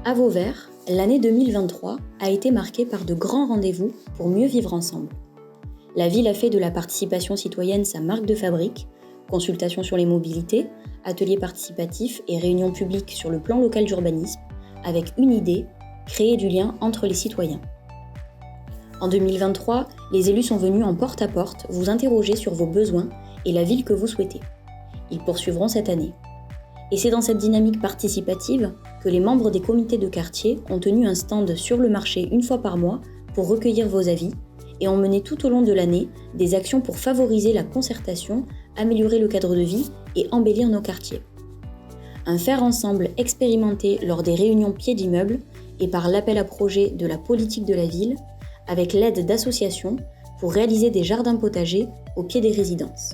À Vauvert, l'année 2023 a été marquée par de grands rendez-vous pour mieux vivre ensemble. La ville a fait de la participation citoyenne sa marque de fabrique, consultations sur les mobilités, ateliers participatifs et réunions publiques sur le plan local d'urbanisme, avec une idée, créer du lien entre les citoyens. En 2023, les élus sont venus en porte-à-porte vous interroger sur vos besoins et la ville que vous souhaitez. Ils poursuivront cette année. Et c'est dans cette dynamique participative que les membres des comités de quartier ont tenu un stand sur le marché une fois par mois pour recueillir vos avis et ont mené tout au long de l'année des actions pour favoriser la concertation, améliorer le cadre de vie et embellir nos quartiers. Un faire ensemble expérimenté lors des réunions pieds d'immeubles et par l'appel à projet de la politique de la ville, avec l'aide d'associations pour réaliser des jardins potagers au pied des résidences.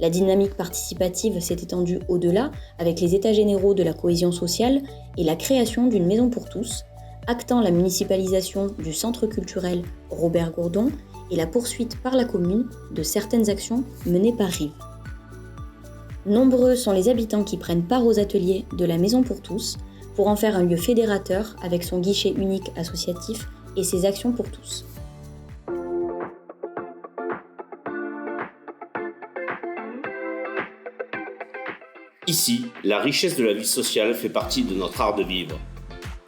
La dynamique participative s'est étendue au-delà avec les états généraux de la cohésion sociale et la création d'une maison pour tous, actant la municipalisation du centre culturel Robert Gourdon et la poursuite par la commune de certaines actions menées par Rive. Nombreux sont les habitants qui prennent part aux ateliers de la maison pour tous pour en faire un lieu fédérateur avec son guichet unique associatif et ses actions pour tous. Ici, la richesse de la vie sociale fait partie de notre art de vivre.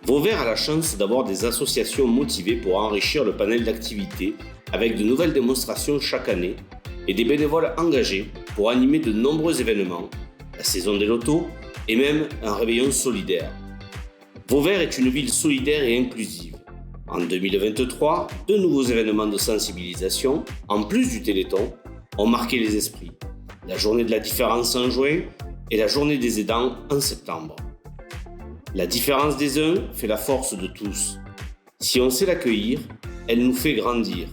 Vauvert a la chance d'avoir des associations motivées pour enrichir le panel d'activités avec de nouvelles démonstrations chaque année et des bénévoles engagés pour animer de nombreux événements, la saison des lotos et même un réveillon solidaire. Vauvert est une ville solidaire et inclusive. En 2023, deux nouveaux événements de sensibilisation, en plus du Téléthon, ont marqué les esprits. La journée de la différence en juin et la journée des aidants en septembre. La différence des uns fait la force de tous. Si on sait l'accueillir, elle nous fait grandir.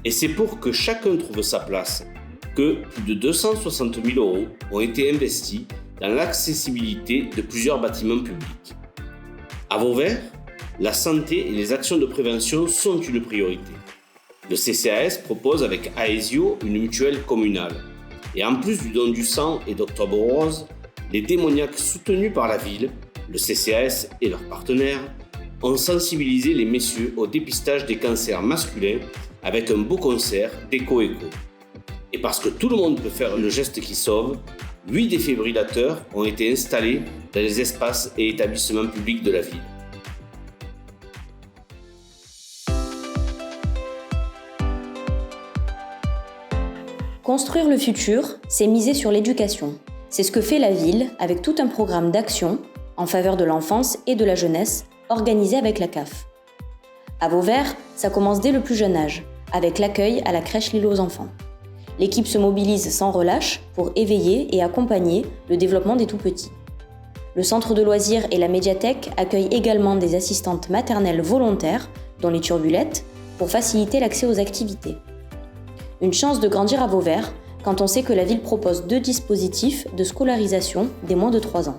Et c'est pour que chacun trouve sa place que plus de 260 000 € ont été investis dans l'accessibilité de plusieurs bâtiments publics. À Vauvert, la santé et les actions de prévention sont une priorité. Le CCAS propose avec Aesio une mutuelle communale. Et en plus du don du sang et d'Octobre Rose, les démoniaques soutenus par la ville, le CCAS et leurs partenaires, ont sensibilisé les messieurs au dépistage des cancers masculins avec un beau concert d'écho-écho. Et parce que tout le monde peut faire le geste qui sauve, 8 défibrillateurs ont été installés dans les espaces et établissements publics de la ville. Construire le futur, c'est miser sur l'éducation. C'est ce que fait la ville avec tout un programme d'action en faveur de l'enfance et de la jeunesse organisé avec la CAF. À Vauvert, ça commence dès le plus jeune âge, avec l'accueil à la crèche L'Île aux enfants. L'équipe se mobilise sans relâche pour éveiller et accompagner le développement des tout-petits. Le centre de loisirs et la médiathèque accueillent également des assistantes maternelles volontaires, dont les turbulettes, pour faciliter l'accès aux activités. Une chance de grandir à Vauvert quand on sait que la ville propose 2 dispositifs de scolarisation des moins de 3 ans.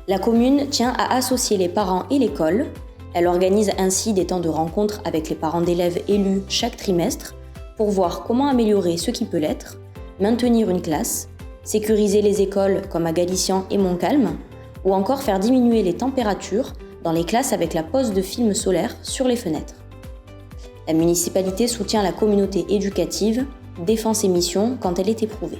La commune tient à associer les parents et l'école. Elle organise ainsi des temps de rencontre avec les parents d'élèves élus chaque trimestre pour voir comment améliorer ce qui peut l'être, maintenir une classe, sécuriser les écoles comme à Galician et Montcalm, ou encore faire diminuer les températures dans les classes avec la pose de films solaires sur les fenêtres. La municipalité soutient la communauté éducative, défend ses missions quand elle est éprouvée.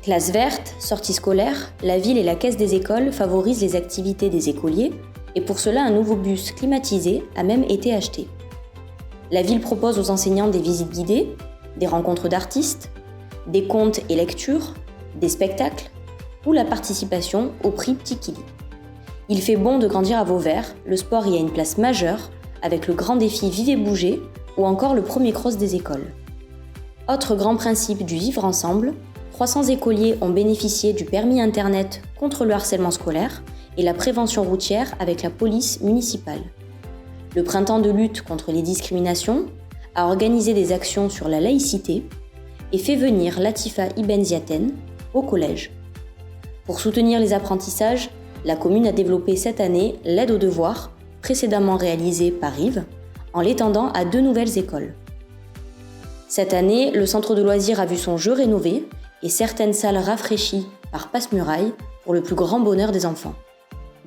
Classe verte, sortie scolaire, la ville et la caisse des écoles favorisent les activités des écoliers et pour cela un nouveau bus climatisé a même été acheté. La ville propose aux enseignants des visites guidées, des rencontres d'artistes, des contes et lectures, des spectacles ou la participation au prix Petit Kili. Il fait bon de grandir à Vauvert, le sport y a une place majeure avec le grand défi Vivez Bouger ou encore le premier cross des écoles. Autre grand principe du vivre ensemble, 300 écoliers ont bénéficié du permis internet contre le harcèlement scolaire et la prévention routière avec la police municipale. Le printemps de lutte contre les discriminations a organisé des actions sur la laïcité et fait venir Latifa Ibn Ziaten au collège. Pour soutenir les apprentissages, la commune a développé cette année l'aide aux devoirs, précédemment réalisée par Rive, en l'étendant à 2 nouvelles écoles. Cette année, le centre de loisirs a vu son jeu rénové et certaines salles rafraîchies par Passe-Muraille pour le plus grand bonheur des enfants.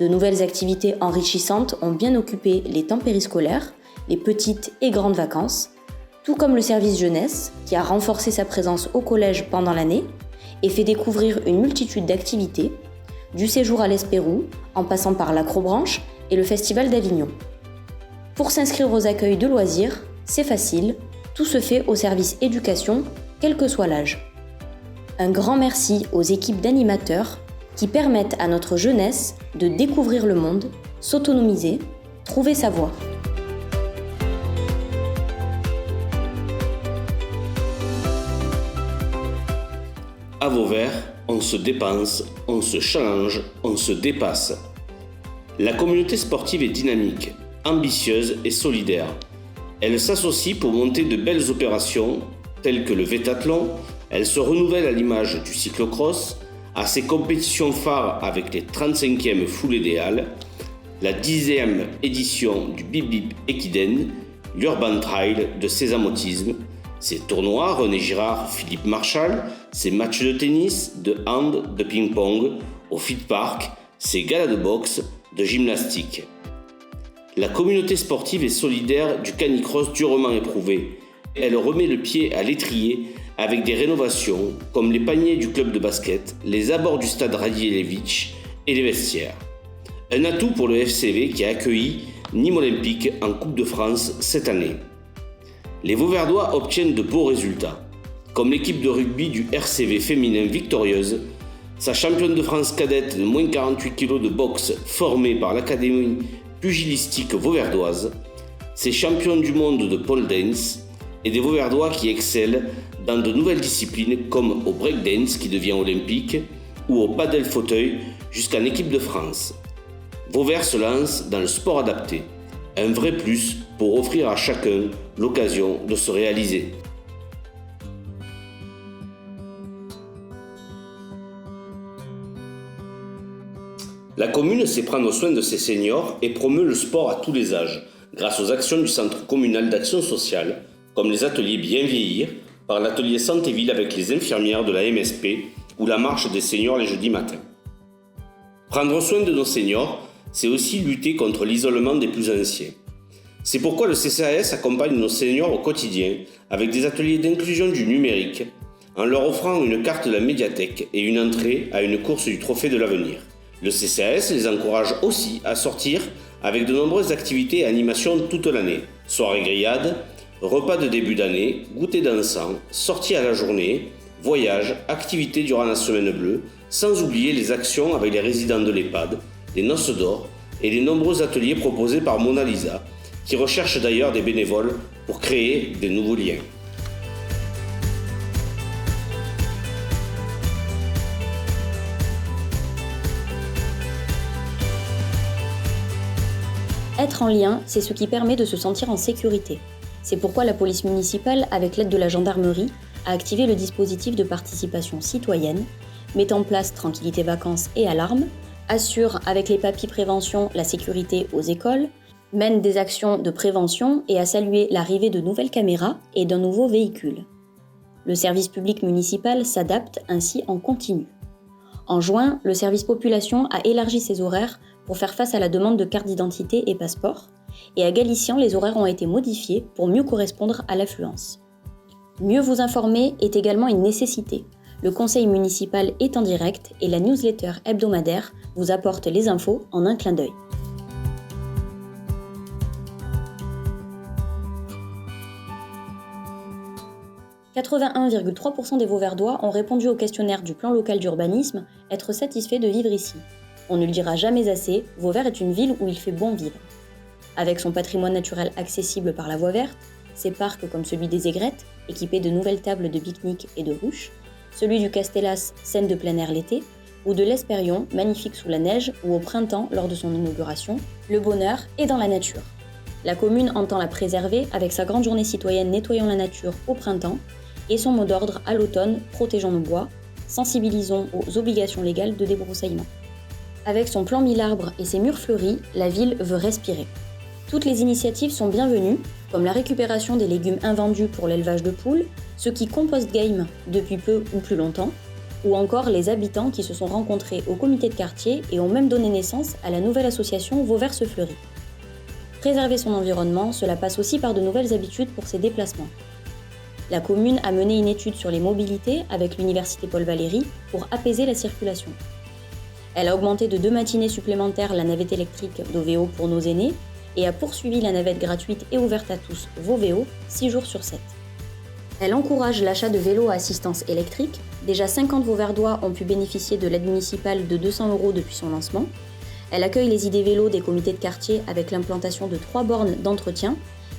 De nouvelles activités enrichissantes ont bien occupé les temps périscolaires, les petites et grandes vacances, tout comme le service jeunesse qui a renforcé sa présence au collège pendant l'année et fait découvrir une multitude d'activités, du séjour à l'Espérou en passant par l'acrobranche et le Festival d'Avignon. Pour s'inscrire aux accueils de loisirs, c'est facile, tout se fait au service éducation, quel que soit l'âge. Un grand merci aux équipes d'animateurs qui permettent à notre jeunesse de découvrir le monde, s'autonomiser, trouver sa voie. À Vauvert, on se dépense, on se challenge, on se dépasse. La communauté sportive est dynamique, ambitieuse et solidaire. Elle s'associe pour monter de belles opérations telles que le vétathlon. Elle se renouvelle à l'image du cyclocross, à ses compétitions phares avec les 35e foulées des Halles, la 10e édition du Bip Bip Equiden, l'Urban Trail de Sésamotisme, ses tournois René Girard, Philippe Marchal, ses matchs de tennis, de hand, de ping-pong, au Fit Park, ses galas de boxe, de gymnastique. La communauté sportive est solidaire du canicross durement éprouvé. Elle remet le pied à l'étrier avec des rénovations comme les paniers du club de basket, les abords du stade Radielevitch et les vestiaires. Un atout pour le FCV qui a accueilli Nîmes Olympique en Coupe de France cette année. Les Vauverdois obtiennent de beaux résultats, comme l'équipe de rugby du RCV féminin victorieuse, sa championne de France cadette de moins 48 kg de boxe formée par l'Académie pugilistique vauverdoise, ses champions du monde de pole dance et des Vauverdois qui excellent dans de nouvelles disciplines comme au breakdance qui devient olympique ou au paddle fauteuil jusqu'en équipe de France. Vauvert se lance dans le sport adapté, un vrai plus pour offrir à chacun l'occasion de se réaliser. La commune sait prendre soin de ses seniors et promeut le sport à tous les âges, grâce aux actions du Centre communal d'action sociale, comme les ateliers Bien Vieillir, par l'atelier Santé-Ville avec les infirmières de la MSP ou la marche des seniors les jeudis matins. Prendre soin de nos seniors, c'est aussi lutter contre l'isolement des plus anciens. C'est pourquoi le CCAS accompagne nos seniors au quotidien avec des ateliers d'inclusion du numérique, en leur offrant une carte de la médiathèque et une entrée à une course du Trophée de l'Avenir. Le CCAS les encourage aussi à sortir avec de nombreuses activités et animations toute l'année. Soirées grillades, repas de début d'année, goûter dansant, sorties à la journée, voyages, activités durant la semaine bleue, sans oublier les actions avec les résidents de l'EHPAD, les noces d'or et les nombreux ateliers proposés par Mona Lisa, qui recherche d'ailleurs des bénévoles pour créer de nouveaux liens. Être en lien, c'est ce qui permet de se sentir en sécurité. C'est pourquoi la police municipale, avec l'aide de la gendarmerie, a activé le dispositif de participation citoyenne, met en place tranquillité vacances et alarmes, assure avec les papis prévention la sécurité aux écoles, mène des actions de prévention et a salué l'arrivée de nouvelles caméras et d'un nouveau véhicule. Le service public municipal s'adapte ainsi en continu. En juin, le service population a élargi ses horaires pour faire face à la demande de carte d'identité et passeport, et à Galician, les horaires ont été modifiés pour mieux correspondre à l'affluence. Mieux vous informer est également une nécessité. Le conseil municipal est en direct et la newsletter hebdomadaire vous apporte les infos en un clin d'œil. « 81,3% des Vauverdois ont répondu au questionnaire du plan local d'urbanisme « Être satisfait de vivre ici ». On ne le dira jamais assez, Vauvert est une ville où il fait bon vivre. Avec son patrimoine naturel accessible par la voie verte, ses parcs comme celui des Aigrettes, équipés de nouvelles tables de pique-nique et de ruches, celui du Castellas, scène de plein air l'été, ou de l'Espérion, magnifique sous la neige ou au printemps lors de son inauguration, le bonheur est dans la nature. La commune entend la préserver avec sa grande journée citoyenne Nettoyons la nature au printemps et son mot d'ordre à l'automne Protégeons nos bois, sensibilisons aux obligations légales de débroussaillement. Avec son plan 1000 arbres et ses murs fleuris, la ville veut respirer. Toutes les initiatives sont bienvenues, comme la récupération des légumes invendus pour l'élevage de poules, ceux qui compostent game depuis peu ou plus longtemps, ou encore les habitants qui se sont rencontrés au comité de quartier et ont même donné naissance à la nouvelle association Vauvert se fleurit. Préserver son environnement, cela passe aussi par de nouvelles habitudes pour ses déplacements. La commune a mené une étude sur les mobilités avec l'université Paul Valéry pour apaiser la circulation. Elle a augmenté de 2 matinées supplémentaires la navette électrique d'Oveo pour nos aînés et a poursuivi la navette gratuite et ouverte à tous Vovéo 6 jours sur 7. Elle encourage l'achat de vélos à assistance électrique. Déjà 50 Vauverdois ont pu bénéficier de l'aide municipale de 200 € depuis son lancement. Elle accueille les idées vélos des comités de quartier avec l'implantation de 3 bornes d'entretien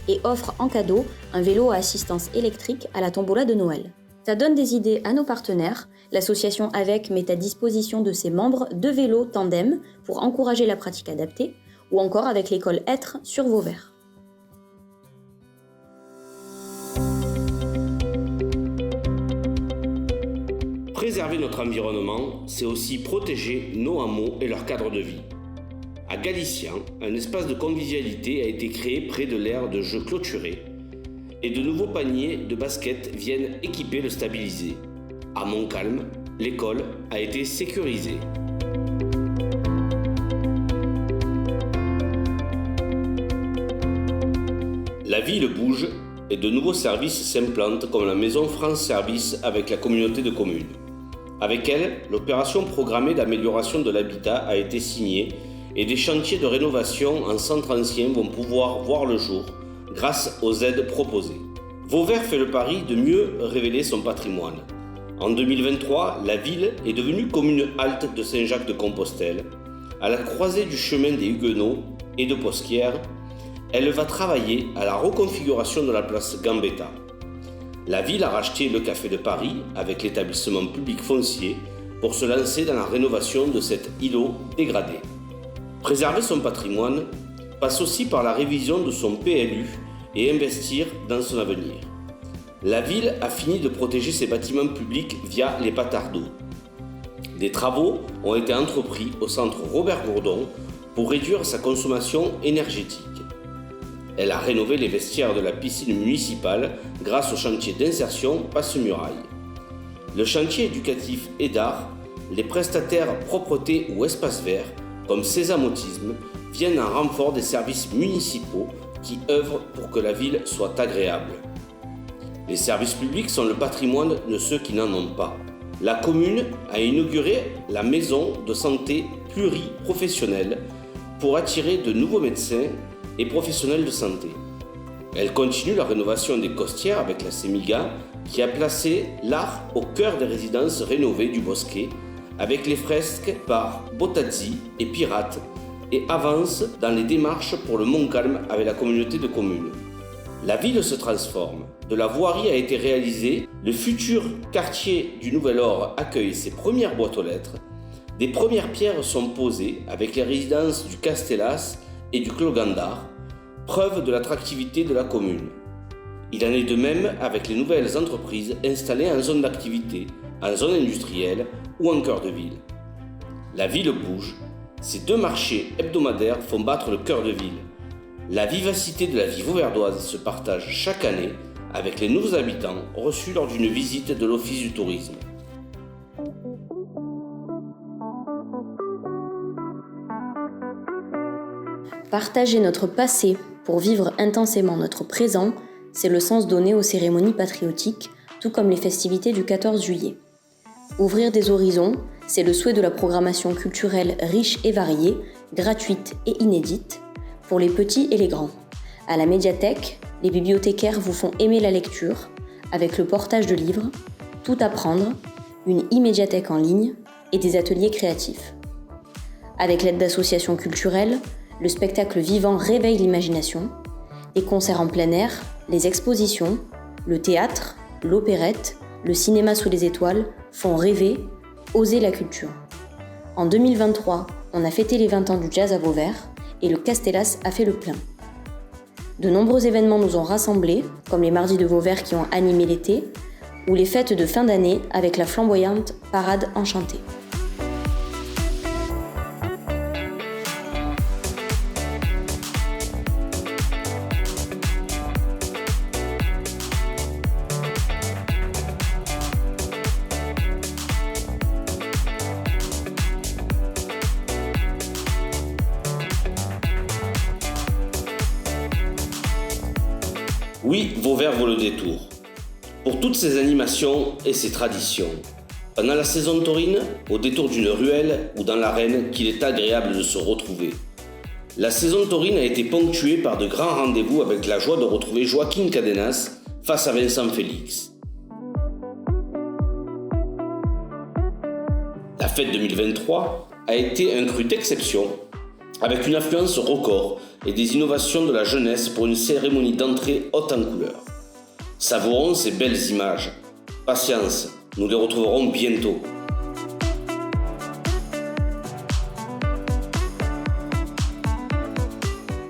et offre en cadeau un vélo à assistance électrique à la tombola de Noël. Ça donne des idées à nos partenaires. L'association AVEC met à disposition de ses membres 2 vélos tandem pour encourager la pratique adaptée, ou encore avec l'école Être sur Vauvert. Préserver notre environnement, c'est aussi protéger nos hameaux et leur cadre de vie. À Galician, un espace de convivialité a été créé près de l'aire de jeu clôturé et de nouveaux paniers de basket viennent équiper le stabilisé. À Montcalm, l'école a été sécurisée. La ville bouge et de nouveaux services s'implantent comme la maison France Service avec la communauté de communes. Avec elle, l'opération programmée d'amélioration de l'habitat a été signée et des chantiers de rénovation en centre ancien vont pouvoir voir le jour grâce aux aides proposées. Vauvert fait le pari de mieux révéler son patrimoine. En 2023, la ville est devenue commune halte de Saint-Jacques-de-Compostelle. À la croisée du chemin des Huguenots et de Posquières, elle va travailler à la reconfiguration de la place Gambetta. La ville a racheté le Café de Paris avec l'établissement public foncier pour se lancer dans la rénovation de cet îlot dégradé. Préserver son patrimoine passe aussi par la révision de son PLU et investir dans son avenir. La ville a fini de protéger ses bâtiments publics via les patards d'eau. Des travaux ont été entrepris au centre Robert Gourdon pour réduire sa consommation énergétique. Elle a rénové les vestiaires de la piscine municipale grâce au chantier d'insertion Passe-Muraille. Le chantier éducatif EDAR, les prestataires propreté ou espace vert, comme Sésame Autisme, viennent en renfort des services municipaux qui œuvrent pour que la ville soit agréable. Les services publics sont le patrimoine de ceux qui n'en ont pas. La commune a inauguré la maison de santé pluriprofessionnelle pour attirer de nouveaux médecins et professionnels de santé. Elle continue la rénovation des costières avec la Semiga qui a placé l'art au cœur des résidences rénovées du Bosquet avec les fresques par Bottazzi et Pirate et avance dans les démarches pour le Montcalm avec la communauté de communes. La ville se transforme. De la voirie a été réalisée, le futur quartier du Nouvel-Or accueille ses premières boîtes aux lettres, des premières pierres sont posées avec les résidences du Castellas et du Clos Gandard, preuve de l'attractivité de la commune. Il en est de même avec les nouvelles entreprises installées en zone d'activité, en zone industrielle ou en cœur de ville. La ville bouge. Ces 2 marchés hebdomadaires font battre le cœur de ville. La vivacité de la vie vauverdoise se partage chaque année avec les nouveaux habitants reçus lors d'une visite de l'Office du tourisme. Partager notre passé pour vivre intensément notre présent, c'est le sens donné aux cérémonies patriotiques, tout comme les festivités du 14 juillet. Ouvrir des horizons, c'est le souhait de la programmation culturelle riche et variée, gratuite et inédite, pour les petits et les grands. À la médiathèque, les bibliothécaires vous font aimer la lecture, avec le portage de livres, tout apprendre, une e-médiathèque en ligne et des ateliers créatifs. Avec l'aide d'associations culturelles, le spectacle vivant réveille l'imagination, les concerts en plein air, les expositions, le théâtre, l'opérette, le cinéma sous les étoiles font rêver, oser la culture. En 2023, on a fêté les 20 ans du jazz à Vauvert et le Castellas a fait le plein. De nombreux événements nous ont rassemblés, comme les Mardis de Vauvert qui ont animé l'été, ou les fêtes de fin d'année avec la flamboyante Parade enchantée. Oui, Vauvert vaut le détour. Pour toutes ces animations et ces traditions, pendant la saison taurine, au détour d'une ruelle ou dans l'arène, qu'il est agréable de se retrouver. La saison taurine a été ponctuée par de grands rendez-vous avec la joie de retrouver Joaquin Cadenas face à Vincent Félix. La fête 2023 a été un cru d'exception, avec une affluence record et des innovations de la jeunesse pour une cérémonie d'entrée haute en couleurs. Savourons ces belles images. Patience, nous les retrouverons bientôt.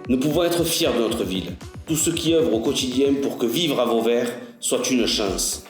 Nous pouvons être fiers de notre ville, tous ceux qui œuvrent au quotidien pour que vivre à Vauvert soit une chance.